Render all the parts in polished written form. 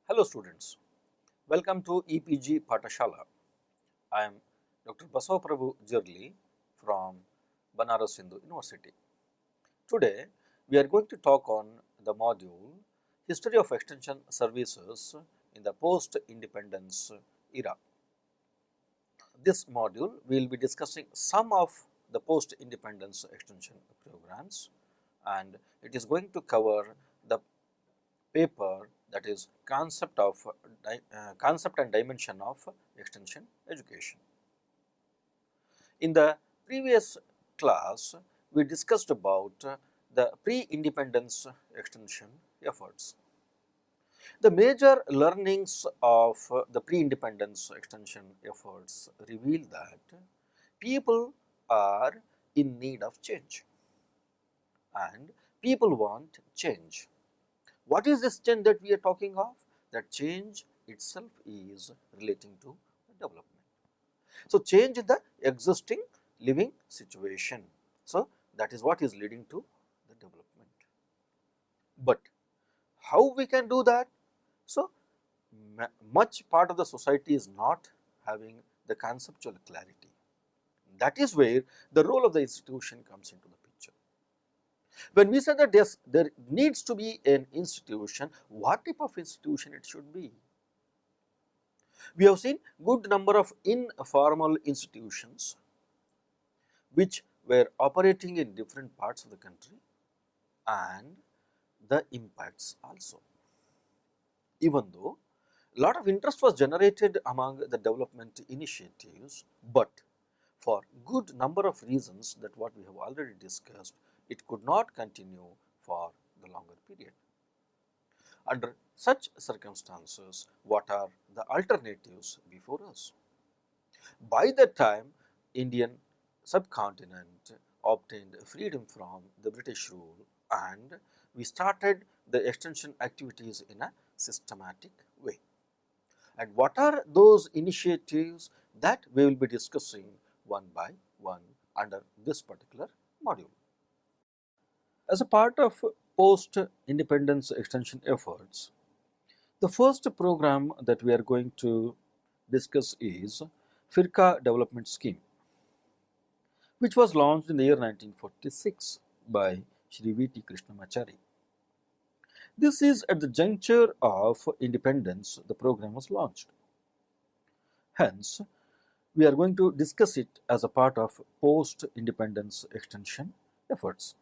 Hello students, welcome to EPG Patashala. I am Dr. Basav Jirli from Banaras Hindu University. Today we are going to talk on the module History of Extension Services in the Post-Independence Era. This module we will be discussing some of the post-independence extension programs, and it is going to cover the paper, that is concept and dimension of extension education. In the previous class, we discussed about the pre-independence extension efforts. The major learnings of the pre-independence extension efforts reveal that people are in need of change and people want change. What is this change that we are talking of? That change itself is relating to development. So, change in the existing living situation. So, that is what is leading to the development. But how we can do that? So, much part of the society is not having the conceptual clarity. That is where the role of the institution comes into the picture. When we say that there needs to be an institution, what type of institution it should be? We have seen good number of informal institutions which were operating in different parts of the country and the impacts also. Even though a lot of interest was generated among the development initiatives, but for good number of reasons that what we have already discussed, it could not continue for the longer period. Under such circumstances, what are the alternatives before us? By that time, Indian subcontinent obtained freedom from the British rule and we started the extension activities in a systematic way. And what are those initiatives that we will be discussing one by one under this particular module. As a part of post-independence extension efforts, the first program that we are going to discuss is Firka Development Scheme, which was launched in the year 1946 by Shri V.T. Krishnamachari. This is at the juncture of independence the program was launched. Hence, we are going to discuss it as a part of post-independence extension efforts.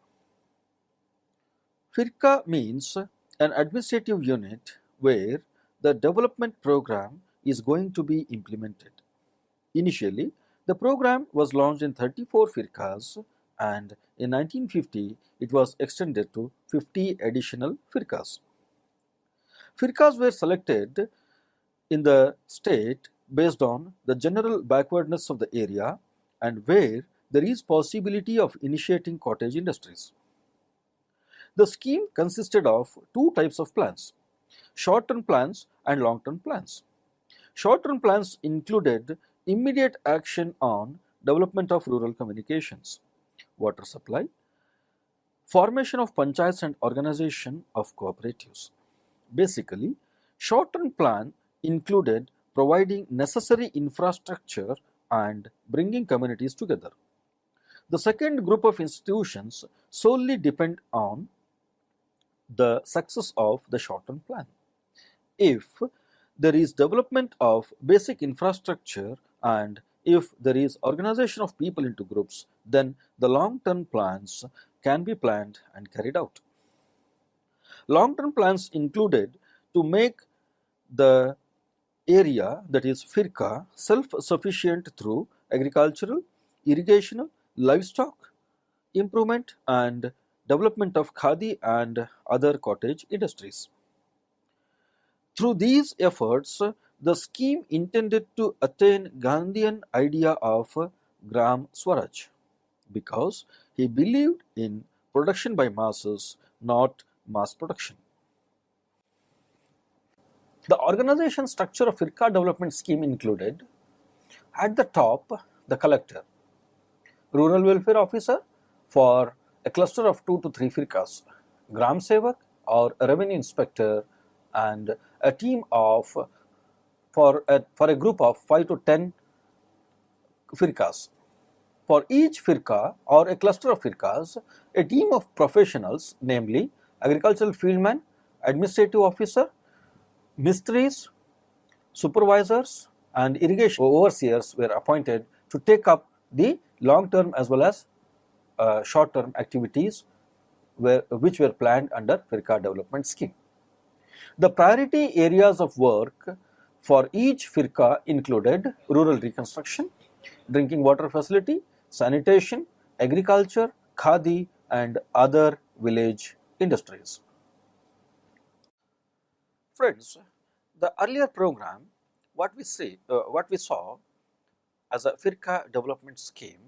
Firka means an administrative unit where the development program is going to be implemented. Initially, the program was launched in 34 firkas and in 1950 it was extended to 50 additional firkas. Firkas were selected in the state based on the general backwardness of the area and where there is possibility of initiating cottage industries. The scheme consisted of two types of plans, short-term plans and long-term plans. Short-term plans included immediate action on development of rural communications, water supply, formation of panchayats and organization of cooperatives. Basically, short-term plan included providing necessary infrastructure and bringing communities together. The second group of institutions solely depend on the success of the short-term plan. If there is development of basic infrastructure and if there is organization of people into groups, then the long-term plans can be planned and carried out. Long-term plans included to make the area, that is firka, self-sufficient through agricultural, irrigational, livestock improvement and development of khadi and other cottage industries. Through these efforts, the scheme intended to attain Gandhian idea of Gram Swaraj because he believed in production by masses, not mass production. The organization structure of Firka development scheme included at the top the collector, rural welfare officer for a cluster of 2 to 3 firkas, gram sevak or a revenue inspector and a team of for a group of 5 to 10 firqas. For each firqa or a cluster of firqas, a team of professionals, namely agricultural fieldmen, administrative officer, mistris, supervisors, and irrigation overseers were appointed to take up the long-term as well as short-term activities which were planned under firqa development scheme. The priority areas of work for each firqa included rural reconstruction, drinking water facility, sanitation, agriculture, khadi, and other village industries. Friends, the earlier program, what we saw as a firqa development scheme,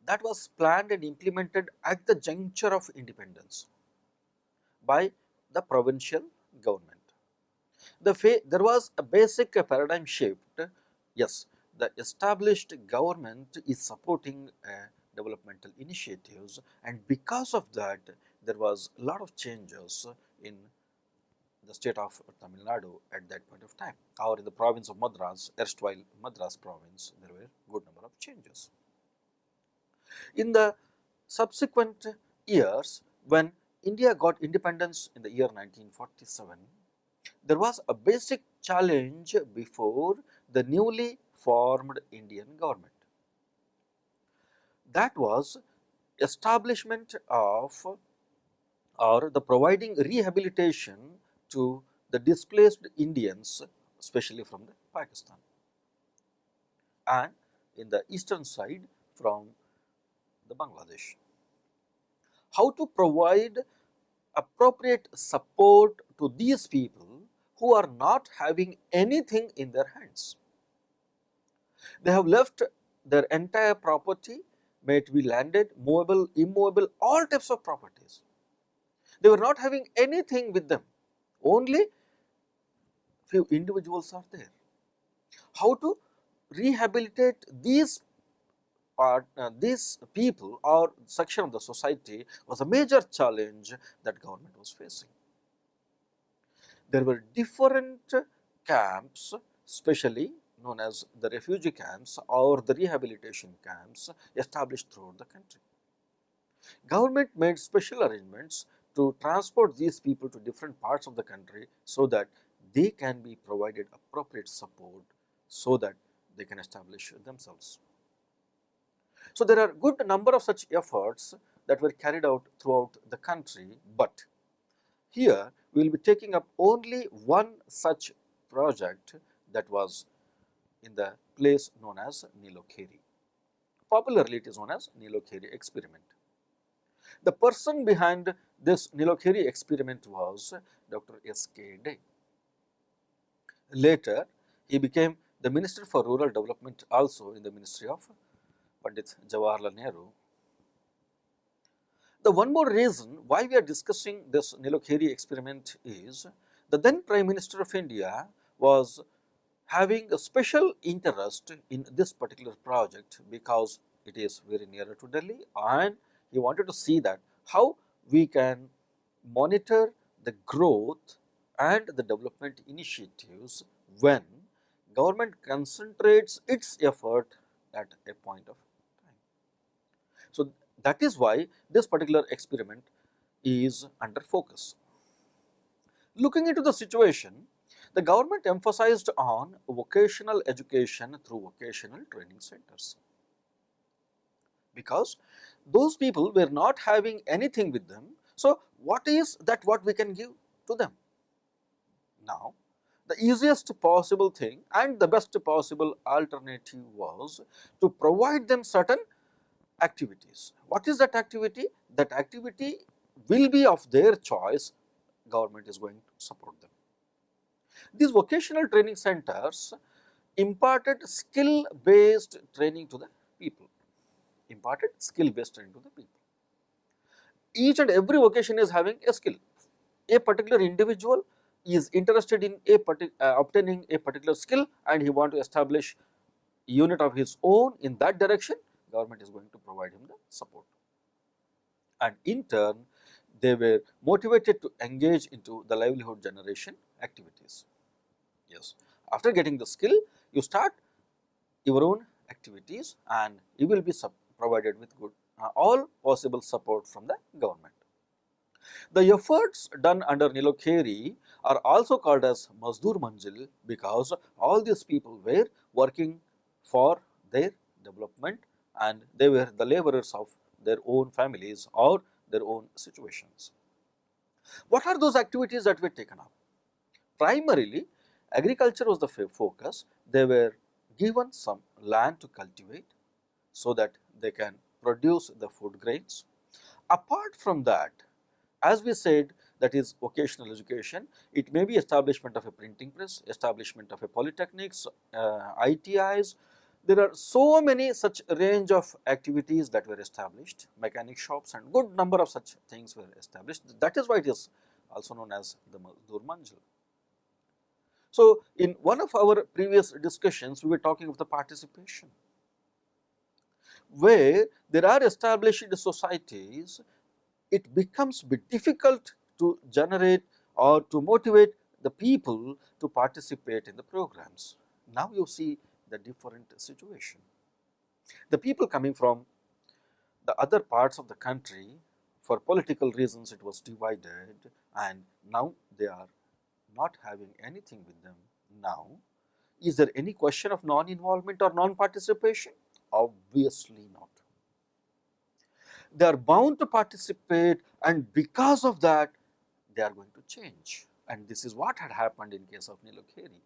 that was planned and implemented at the juncture of independence by the provincial government. There was a basic paradigm shift. Yes, the established government is supporting developmental initiatives, and because of that, there was a lot of changes in the state of Tamil Nadu at that point of time, or in the province of Madras, erstwhile Madras province, there were a good number of changes. In the subsequent years, when India got independence in the year 1947, there was a basic challenge before the newly formed Indian government. That was establishment of or the providing rehabilitation to the displaced Indians, especially from the Pakistan, and in the eastern side from the Bangladesh. How to provide appropriate support to these people who are not having anything in their hands. They have left their entire property, may it be landed, movable, immovable, all types of properties. They were not having anything with them, only few individuals are there. How to rehabilitate these people or section of the society was a major challenge that government was facing. There were different camps, especially known as the refugee camps or the rehabilitation camps, established throughout the country. Government made special arrangements to transport these people to different parts of the country so that they can be provided appropriate support so that they can establish themselves. So, there are good number of such efforts that were carried out throughout the country, but here we will be taking up only one such project that was in the place known as Nilokeri. Popularly it is known as Nilokeri experiment. The person behind this Nilokeri experiment was Dr. S.K. Day. Later, he became the Minister for Rural Development also in the Ministry of Pandit Jawaharlal Nehru. The one more reason why we are discussing this Nilokeri experiment is the then Prime Minister of India was having a special interest in this particular project because it is very nearer to Delhi, and he wanted to see that how we can monitor the growth and the development initiatives when government concentrates its effort at a point of time. So, that is why this particular experiment is under focus. Looking into the situation, the government emphasized on vocational education through vocational training centers, because those people were not having anything with them. So, what is that what we can give to them? Now, the easiest possible thing and the best possible alternative was to provide them certain activities. What is that activity? That activity will be of their choice, government is going to support them. These vocational training centers imparted skill-based training to the people. Each and every vocation is having a skill. A particular individual is interested in obtaining a particular skill and he want to establish a unit of his own in that direction, government is going to provide him the support. And in turn, they were motivated to engage into the livelihood generation activities. Yes. After getting the skill, you start your own activities and you will be provided with good all possible support from the government. The efforts done under Nilokeri are also called as Mazdoor Manzil because all these people were working for their development and they were the laborers of their own families or their own situations. What are those activities that were taken up? Primarily, agriculture was the focus. They were given some land to cultivate so that they can produce the food grains. Apart from that, as we said, that is vocational education. It may be establishment of a printing press, establishment of a polytechnics, ITIs. There are so many such range of activities that were established, mechanic shops and good number of such things were established. That is why it is also known as the Mazdoor Manzil. So, in one of our previous discussions, we were talking of the participation, where there are established societies, it becomes a bit difficult to generate or to motivate the people to participate in the programs. Now you see the different situation. The people coming from the other parts of the country, for political reasons it was divided and now they are not having anything with them now. Is there any question of non-involvement or non-participation? Obviously not. They are bound to participate and because of that they are going to change, and this is what had happened in case of Nilokeri.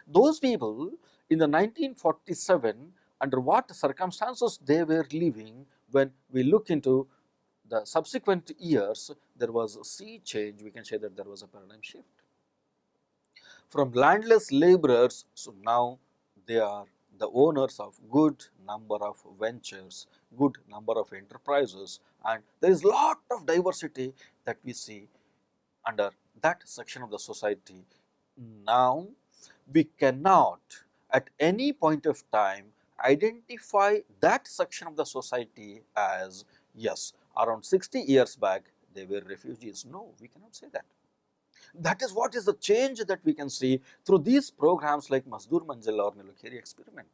Those people in the 1947, under what circumstances they were living, when we look into the subsequent years, there was a sea change. We can say that there was a paradigm shift. From landless laborers, so now they are the owners of good number of ventures, good number of enterprises, and there is lot of diversity that we see under that section of the society. Now, we cannot at any point of time identify that section of the society as, yes, around 60 years back they were refugees. No, we cannot say that. That is what is the change that we can see through these programs like Mazdoor Manzil or Nilokeri experiment.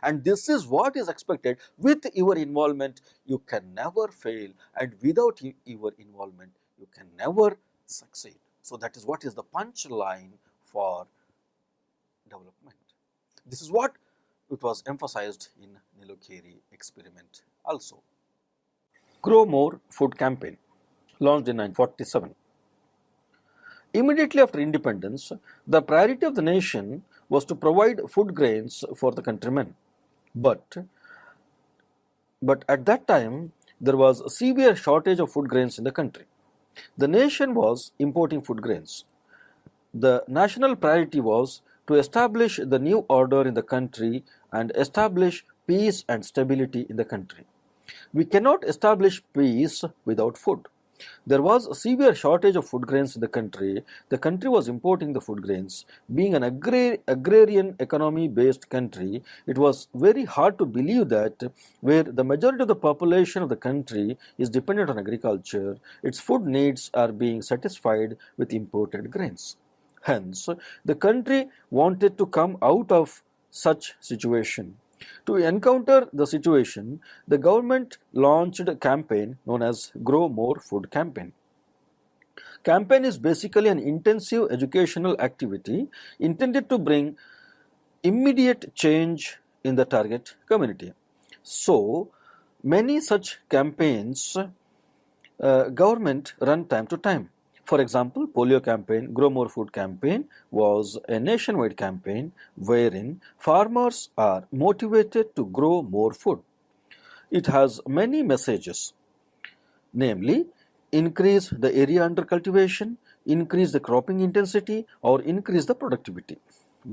And this is what is expected. With your involvement, you can never fail, and without your involvement, you can never succeed. So, that is what is the punchline for development. This is what it was emphasized in Nilokeri experiment also. Grow More Food Campaign, launched in 1947. Immediately after independence, the priority of the nation was to provide food grains for the countrymen. But at that time, there was a severe shortage of food grains in the country. The nation was importing food grains. The national priority was to establish the new order in the country and establish peace and stability in the country. We cannot establish peace without food. There was a severe shortage of food grains in the country. The country was importing the food grains. Being an agrarian economy based country, it was very hard to believe that where the majority of the population of the country is dependent on agriculture, its food needs are being satisfied with imported grains. Hence, the country wanted to come out of such situation. To encounter the situation, the government launched a campaign known as Grow More Food Campaign. Campaign is basically an intensive educational activity intended to bring immediate change in the target community. So, many such campaigns government run time to time. For example, polio campaign, Grow More Food campaign was a nationwide campaign wherein farmers are motivated to grow more food. It has many messages, namely, increase the area under cultivation, increase the cropping intensity, or increase the productivity.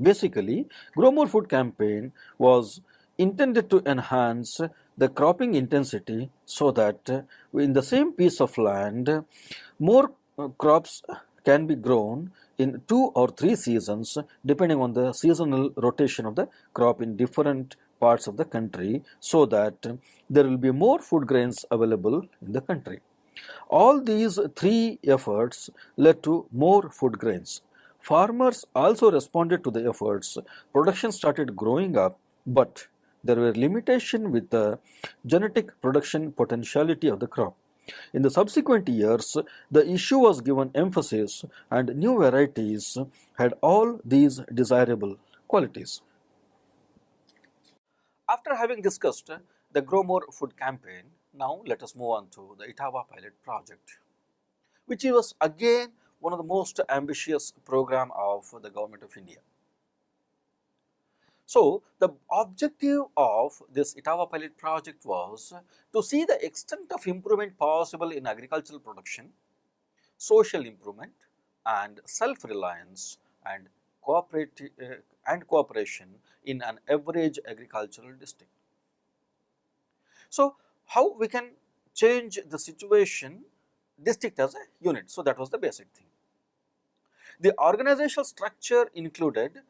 Basically, Grow More Food campaign was intended to enhance the cropping intensity so that in the same piece of land, more crops can be grown in 2 or 3 seasons depending on the seasonal rotation of the crop in different parts of the country, so that there will be more food grains available in the country. All these 3 efforts led to more food grains. Farmers also responded to the efforts. Production started growing up, but there were limitations with the genetic production potentiality of the crop. In the subsequent years, the issue was given emphasis, and new varieties had all these desirable qualities. After having discussed the Grow More Food campaign, now let us move on to the Itawa pilot project, which was again one of the most ambitious program of the government of India. So, the objective of this Itawa pilot project was to see the extent of improvement possible in agricultural production, social improvement, and self-reliance and cooperation in an average agricultural district. So, how we can change the situation district as a unit? So, that was the basic thing. The organizational structure included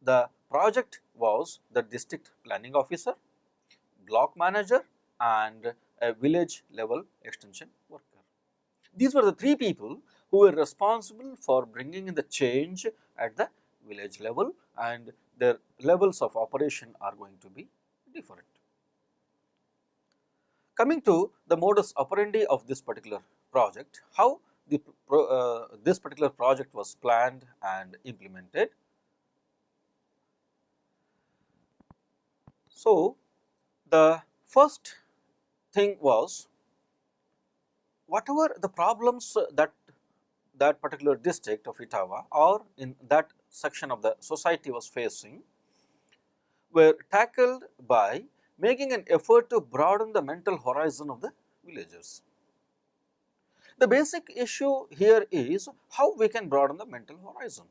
the project was the district planning officer, block manager, and a village level extension worker. These were the three people who were responsible for bringing in the change at the village level, and their levels of operation are going to be different. Coming to the modus operandi of this particular project, how this particular project was planned and implemented. So, the first thing was, whatever the problems that particular district of Itawa or in that section of the society was facing were tackled by making an effort to broaden the mental horizon of the villagers. The basic issue here is how we can broaden the mental horizon.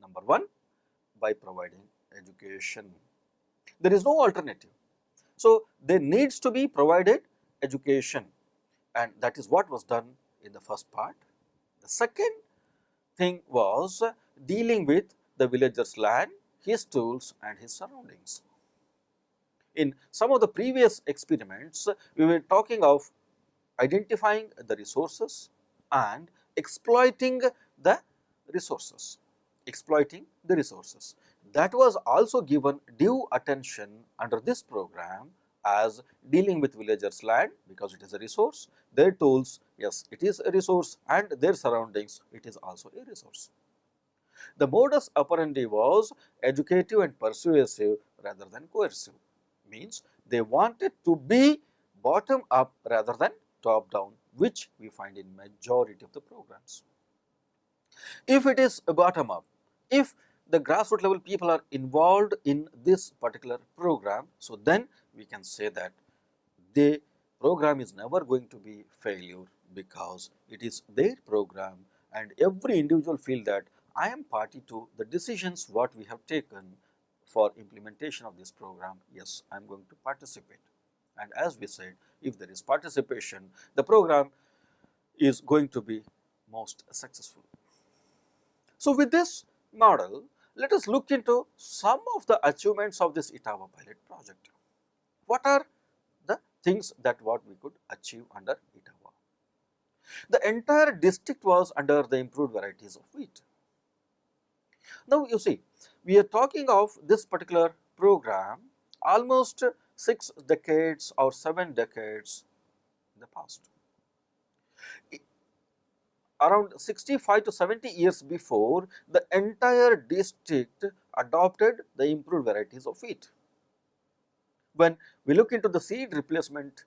Number one, by providing education. There is no alternative. So, there needs to be provided education, and that is what was done in the first part. The second thing was dealing with the villager's land, his tools, and his surroundings. In some of the previous experiments, we were talking of identifying the resources and exploiting the resources. That was also given due attention under this program as dealing with villagers' land, because it is a resource, their tools, yes, it is a resource, and their surroundings, it is also a resource. The modus operandi was educative and persuasive rather than coercive, means they wanted to be bottom up rather than top down, which we find in majority of the programs. If it is bottom up, if the grassroots level people are involved in this particular program, so then we can say that the program is never going to be failure, because it is their program and every individual feel that I am party to the decisions what we have taken for implementation of this program. Yes, I am going to participate, and as we said, if there is participation, the program is going to be most successful. So, with this model, let us look into some of the achievements of this Itawa pilot project. What are the things that what we could achieve under Itawa? The entire district was under the improved varieties of wheat. Now, you see, we are talking of this particular program almost 6 decades or 7 decades in the past. Around 65 to 70 years before, the entire district adopted the improved varieties of wheat. When we look into the seed replacement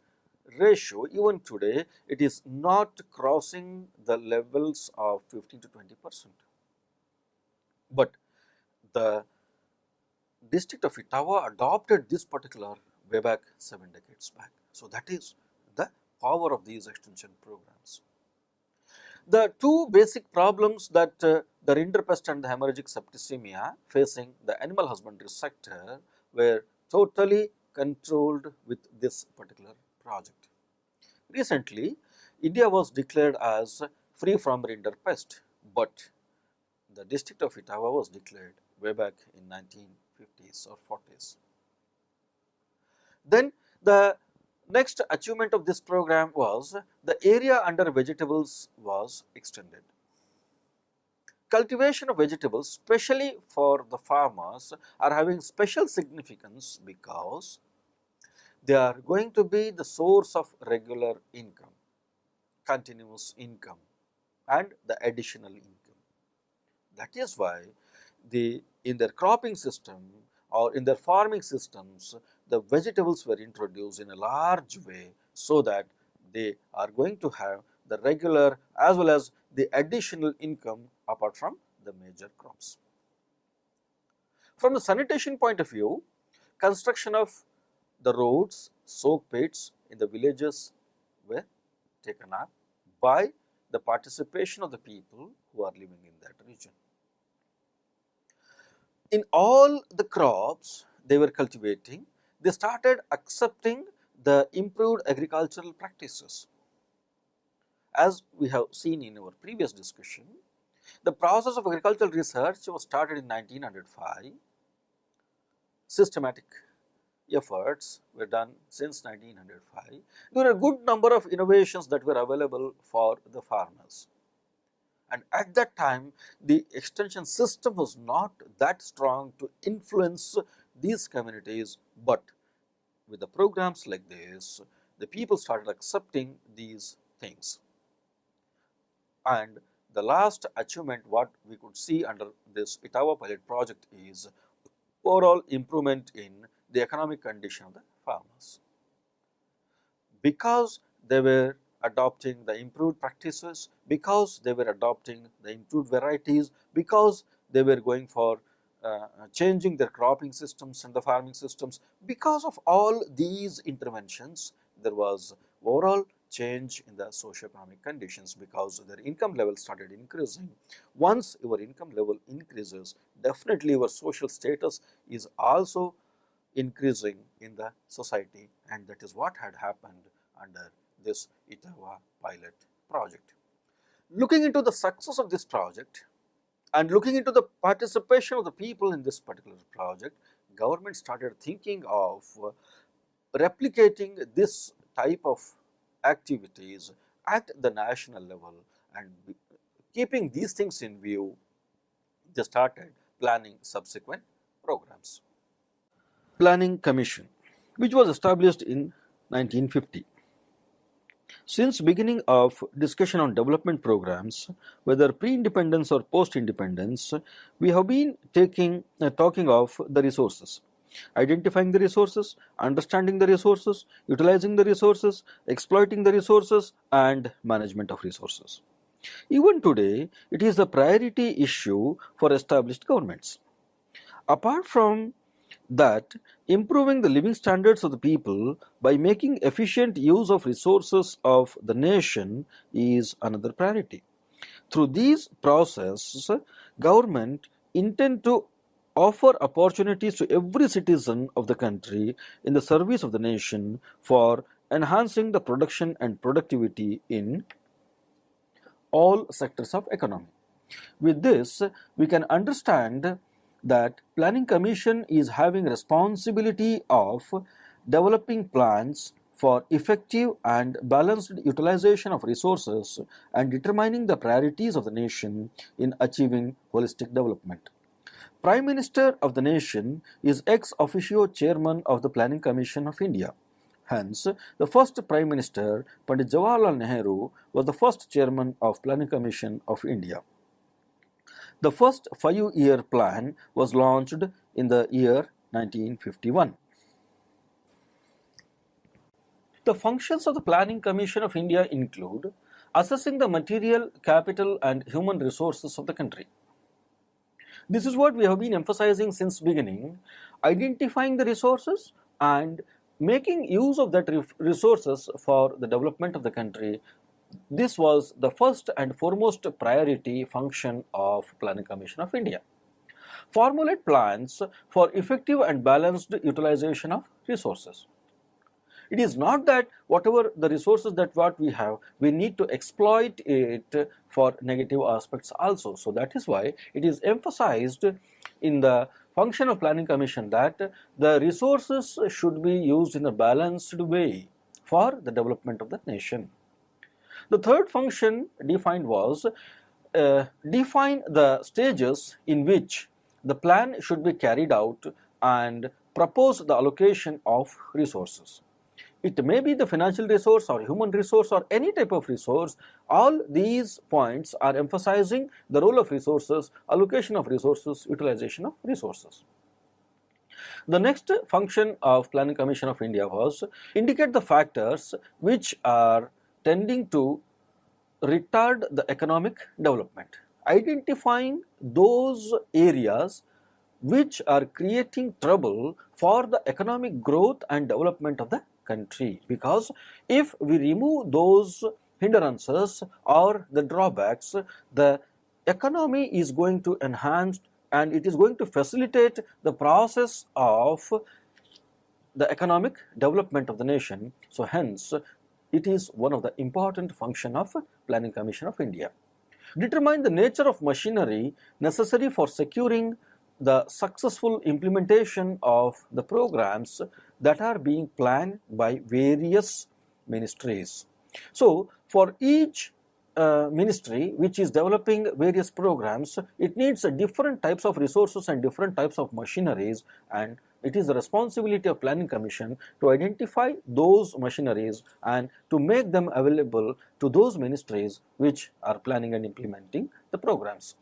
ratio, even today, it is not crossing the levels of 15 to 20%. But the district of Itawa adopted this particular way back 7 decades back. So, that is the power of these extension programs. The two basic problems that the rinderpest and the hemorrhagic septicemia facing the animal husbandry sector were totally controlled with this particular project. Recently, India was declared as free from rinderpest, but the district of Itawa was declared way back in 1950s or 40s. Then the next achievement of this program was the area under vegetables was extended. cultivation of vegetables, especially for the farmers, are having special significance because they are going to be the source of regular income, continuous income and the additional income. That is why in their cropping system or in their farming systems, the vegetables were introduced in a large way so that they are going to have the regular as well as the additional income apart from the major crops. From the sanitation point of view, construction of the roads, soak pits in the villages were taken up by the participation of the people who are living in that region. In all the crops they were cultivating, they started accepting the improved agricultural practices. As we have seen in our previous discussion, the process of agricultural research was started in 1905. Systematic efforts were done since 1905. There were a good number of innovations that were available for the farmers. And at that time, the extension system was not that strong to influence these communities, but with the programs like this, the people started accepting these things. And the last achievement what we could see under this Itawa pilot project is overall improvement in the economic condition of the farmers. Because they were adopting the improved practices, because they were adopting the improved varieties, because they were going for changing their cropping systems and the farming systems, because of all these interventions, there was overall change in the socio-economic conditions because their income level started increasing. Once your income level increases, definitely your social status is also increasing in the society, and that is what had happened under this Itawa pilot project. Looking into the success of this project and looking into the participation of the people in this particular project, government started thinking of replicating this type of activities at the national level, and keeping these things in view, they started planning subsequent programs. Planning Commission, which was established in 1950. Since beginning of discussion on development programs, whether pre-independence or post-independence, we have been talking of the resources, identifying the resources, understanding the resources, utilizing the resources, exploiting the resources, and management of resources. Even today, it is the priority issue for established governments. Apart from that, improving the living standards of the people by making efficient use of resources of the nation is another priority. Through these processes, government intend to offer opportunities to every citizen of the country in the service of the nation for enhancing the production and productivity in all sectors of economy. With this, we can understand that Planning Commission is having responsibility of developing plans for effective and balanced utilization of resources and determining the priorities of the nation in achieving holistic development. Prime Minister of the nation is ex officio chairman of the Planning Commission of India. Hence, the first Prime Minister, Pandit Jawaharlal Nehru, was the first chairman of Planning Commission of India. The first 5-year plan was launched in the year 1951. The functions of the Planning Commission of India include assessing the material, capital and human resources of the country. This is what we have been emphasizing since beginning, identifying the resources and making use of that resources for the development of the country. This was the first and foremost priority function of Planning Commission of India. Formulate plans for effective and balanced utilization of resources. It is not that whatever the resources that what we have, we need to exploit it for negative aspects also. So that is why it is emphasized in the function of Planning Commission that the resources should be used in a balanced way for the development of the nation. The third function defined was define the stages in which the plan should be carried out and propose the allocation of resources. It may be the financial resource or human resource or any type of resource. All these points are emphasizing the role of resources, allocation of resources, utilization of resources. The next function of Planning Commission of India was indicate the factors which are tending to retard the economic development, identifying those areas which are creating trouble for the economic growth and development of the country. Because if we remove those hindrances or the drawbacks, the economy is going to enhance and it is going to facilitate the process of the economic development of the nation. So hence it is one of the important function of Planning Commission of India. Determine the nature of machinery necessary for securing the successful implementation of the programs that are being planned by various ministries. So for each ministry which is developing various programs, it needs different types of resources and different types of machineries, and it is the responsibility of Planning Commission to identify those machineries and to make them available to those ministries which are planning and implementing the programs.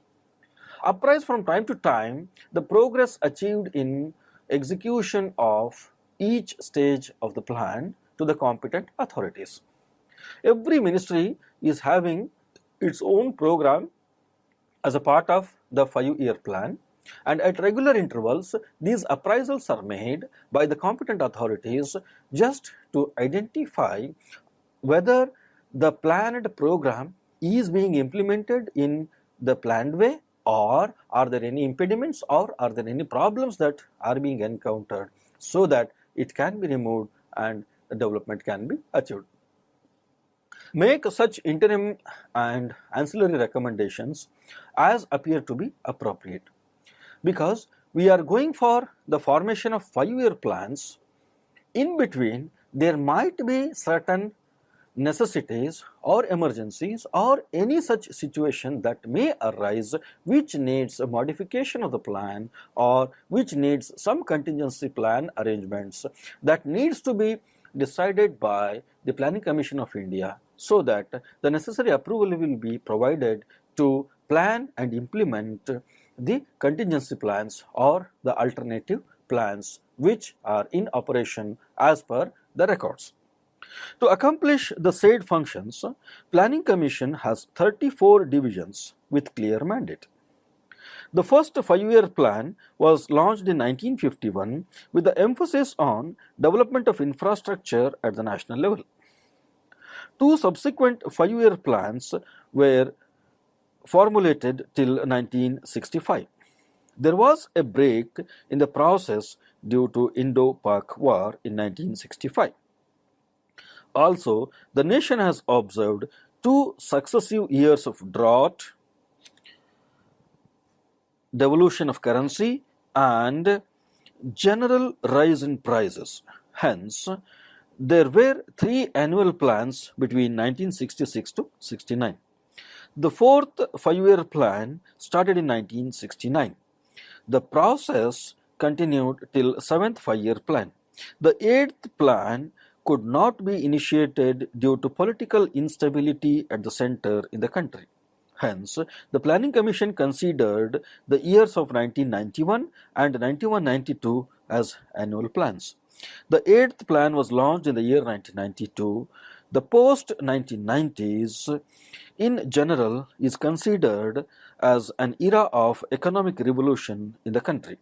Apprise from time to time the progress achieved in execution of each stage of the plan to the competent authorities. Every ministry is having its own program as a part of the 5-year plan, and at regular intervals these appraisals are made by the competent authorities just to identify whether the planned program is being implemented in the planned way, or are there any impediments, or are there any problems that are being encountered, so that it can be removed and the development can be achieved. Make such interim and ancillary recommendations as appear to be appropriate, because we are going for the formation of 5-year plans. In between there might be certain necessities or emergencies or any such situation that may arise which needs a modification of the plan, or which needs some contingency plan arrangements that needs to be decided by the Planning Commission of India, so that the necessary approval will be provided to plan and implement the contingency plans or the alternative plans which are in operation as per the records. To accomplish the said functions, Planning Commission has 34 divisions with clear mandate. The first 5-year plan was launched in 1951 with the emphasis on development of infrastructure at the national level. Two subsequent 5-year plans were formulated till 1965. There was a break in the process due to Indo-Pak War in 1965. Also, the nation has observed 2 successive years of drought, devaluation of currency, and general rise in prices. Hence, there were 3 annual plans between 1966 to 69. The fourth 5-year plan started in 1969. The process continued till 7th 5-year plan. The 8th plan could not be initiated due to political instability at the center in the country. Hence, the Planning Commission considered the years of 1991 and 91-92 as annual plans. The 8th plan was launched in the year 1992. The post-1990s in general is considered as an era of economic revolution in the country.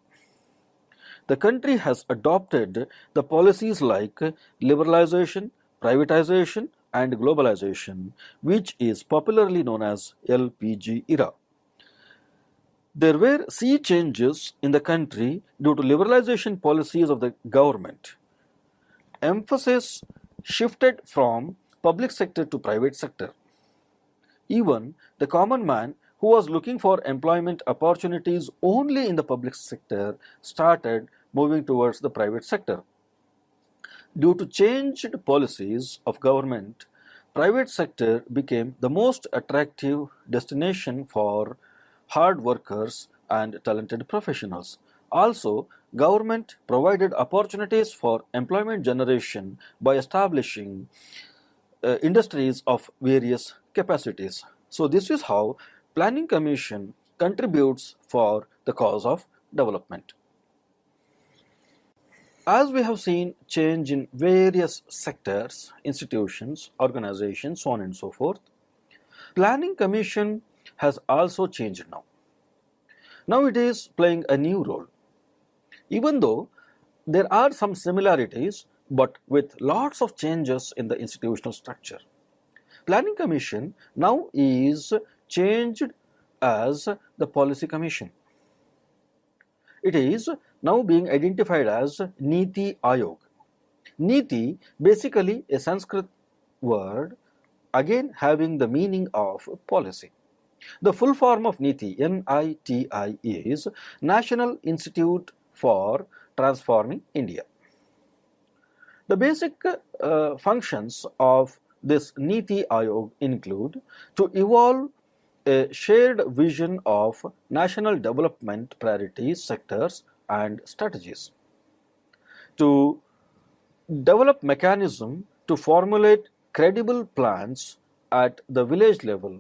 The country has adopted the policies like liberalization, privatization, and globalization, which is popularly known as LPG era. There were sea changes in the country due to liberalization policies of the government. Emphasis shifted from public sector to private sector. Even the common man who was looking for employment opportunities only in the public sector started moving towards the private sector. Due to changed policies of government, private sector became the most attractive destination for hard workers and talented professionals. Also, government provided opportunities for employment generation by establishing industries of various capacities. So this is how Planning Commission contributes for the cause of development. As we have seen change in various sectors, institutions, organizations, so on and so forth, Planning Commission has also changed now. Now it is playing a new role. Even though there are some similarities, but with lots of changes in the institutional structure. Planning Commission now is changed as the Policy Commission. It is now being identified as Niti Ayog. Niti, basically a Sanskrit word, again having the meaning of policy. The full form of Niti, N-I-T-I, is National Institute for Transforming India. The basic functions of this Niti Ayog include to evolve a shared vision of national development priorities, sectors and strategies, to develop mechanism to formulate credible plans at the village level.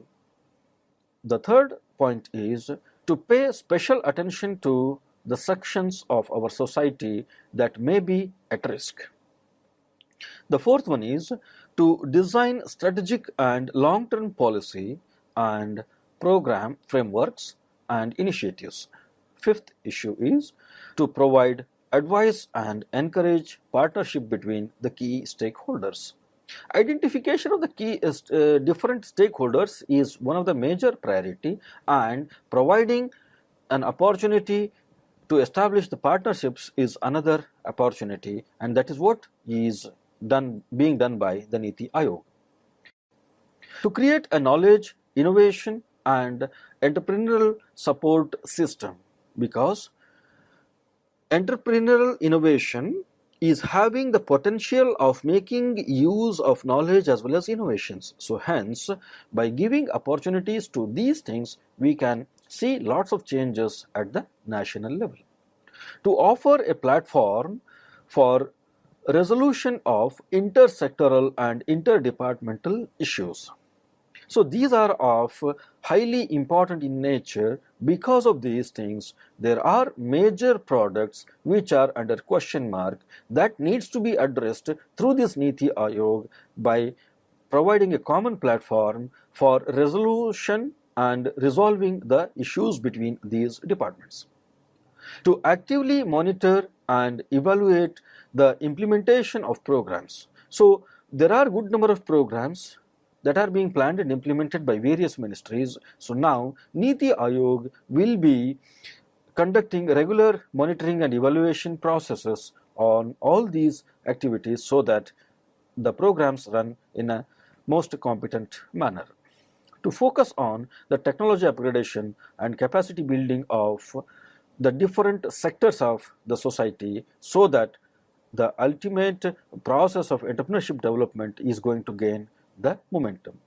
The third point is to pay special attention to the sections of our society that may be at risk. The fourth one is to design strategic and long-term policy and program frameworks and initiatives. Fifth issue is to provide advice and encourage partnership between the key stakeholders. Identification of the key different stakeholders is one of the major priority, and providing an opportunity to establish the partnerships is another opportunity, and that is what is being done by the Niti Ayog. To create a knowledge, innovation and entrepreneurial support system, because entrepreneurial innovation is having the potential of making use of knowledge as well as innovations. So hence, by giving opportunities to these things, we can see lots of changes at the national level. To offer a platform for resolution of intersectoral and interdepartmental issues. So these are of highly important in nature. Because of these things, there are major products which are under question mark that needs to be addressed through this Niti Ayog by providing a common platform for resolution and resolving the issues between these departments. To actively monitor and evaluate the implementation of programs. So there are good number of programs that are being planned and implemented by various ministries. So now Niti Ayog will be conducting regular monitoring and evaluation processes on all these activities so that the programs run in a most competent manner. To focus on the technology upgradation and capacity building of the different sectors of the society, so that the ultimate process of entrepreneurship development is going to gain the momentum.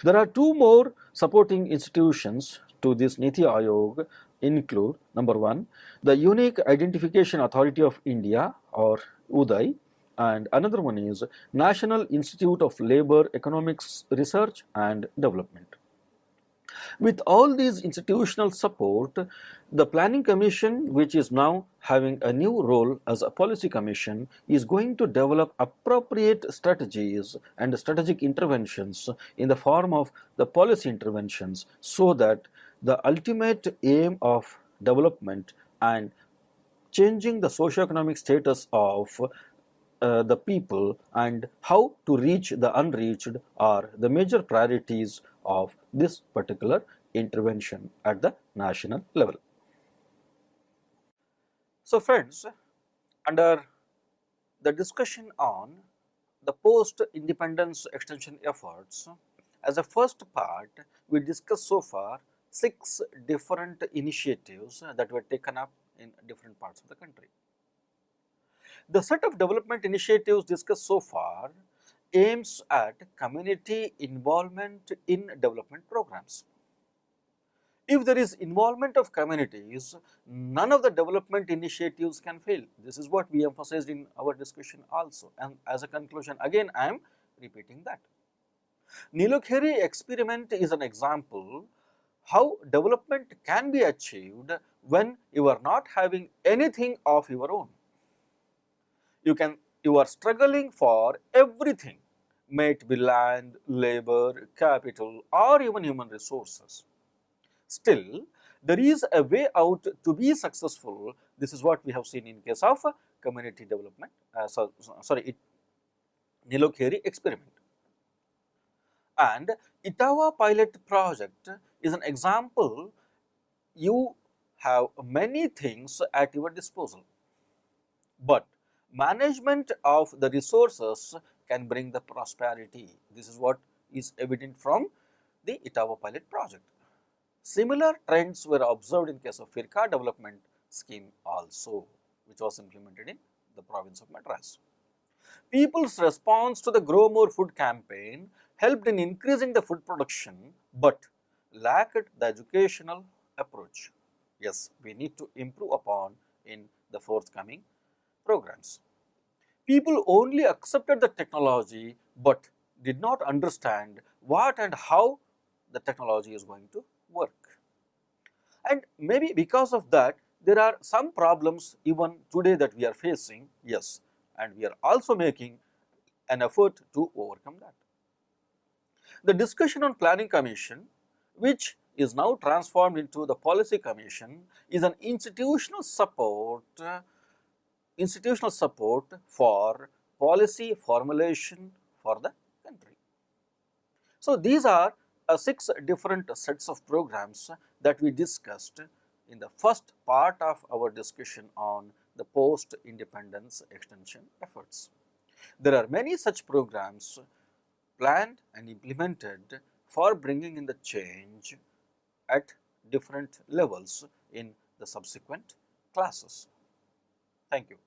There are two more supporting institutions to this Niti Ayog include, number one, the Unique Identification Authority of India, or UDAI, and another one is National Institute of Labour Economics Research and Development. With all these institutional support, the Planning Commission, which is now having a new role as a policy commission, is going to develop appropriate strategies and strategic interventions in the form of the policy interventions, so that the ultimate aim of development and changing the socio-economic status of the people and how to reach the unreached are the major priorities of this particular intervention at the national level. So friends, under the discussion on the post-independence extension efforts, as a first part, we discussed so far 6 different initiatives that were taken up in different parts of the country. The set of development initiatives discussed so far aims at community involvement in development programs. If there is involvement of communities, none of the development initiatives can fail. This is what we emphasized in our discussion also, and as a conclusion again I am repeating that. Nilokheri experiment is an example how development can be achieved when you are not having anything of your own. You are struggling for everything, may it be land, labor, capital or even human resources. Still, there is a way out to be successful. This is what we have seen in case of community development, Nilokheri experiment. And Itawa pilot project is an example. You have many things at your disposal, but management of the resources can bring the prosperity. This is what is evident from the Itawa pilot project. Similar trends were observed in case of Firka development scheme also, which was implemented in the province of Madras. People's response to the Grow More Food campaign helped in increasing the food production, but lacked the educational approach. Yes, we need to improve upon in the forthcoming programs. People only accepted the technology, but did not understand what and how the technology is going to work. And maybe because of that, there are some problems even today that we are facing, yes, and we are also making an effort to overcome that. The discussion on Planning Commission, which is now transformed into the Policy Commission, is an institutional support for policy formulation for the country. So, these are 6 different sets of programs that we discussed in the first part of our discussion on the post-independence extension efforts. There are many such programs planned and implemented for bringing in the change at different levels in the subsequent classes. Thank you.